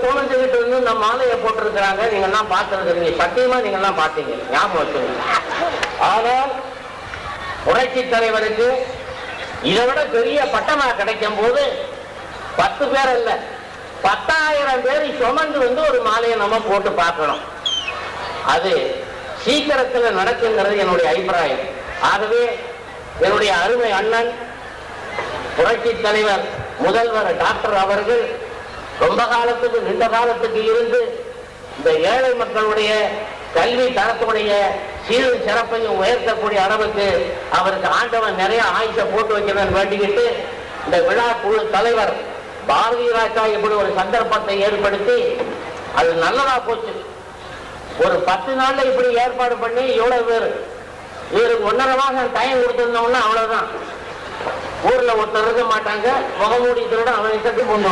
தோணுச்சுக்கிட்டு இருந்து இந்த மாலையை போட்டிருக்கிறாங்க. நீங்க எல்லாம் பார்த்திருக்கிறீங்க, சத்தியமா நீங்க எல்லாம் பார்த்தீங்க, ஞாபகம் வச்சுங்க. ஆனால் புரட்சி தலைவருக்கு இதை விட பெரிய பட்டமா கிடைக்கும் போது 10 பேர் அல்ல 10,000 பேரை சுமந்து வந்து ஒரு மாலையை நம்ம போட்டு பார்க்கணும். அது சீக்கிரத்தில் நடக்குங்கிறது என்னுடைய அபிப்பிராயம். ஆகவே என்னுடைய அருமை அண்ணன் புரட்சி தலைவர் முதல்வர் டாக்டர் அவர்கள் ரொம்ப காலத்துக்கு நீண்ட காலத்துக்கு இருந்து இந்த ஏழை மக்களுடைய கல்வி தரத்துடைய சீரும் சிறப்பையும் உயர்த்தக்கூடிய அளவுக்கு அவருக்கு ஆண்டவன் நிறைய ஆயுசை போட்டு வைக்கணும்னு வேண்டிக்கிட்டு இந்த விழா குழு தலைவர் பாரதி ராஜா இப்படி ஒரு சந்தர்ப்பத்தை ஏற்படுத்தி அது நல்லதா போச்சு. ஒரு 10 நாள்ல இப்படி ஏற்பாடு பண்ணி எவ்வளவு பேர் இவருக்கு 1.5 மாசம் டைம் கொடுத்திருந்தோம்னா அவ்வளவுதான். ஊர்ல ஒருத்தர் இருக்க மாட்டாங்க, முகமூடி திருட அவனை சட்டி கொண்டு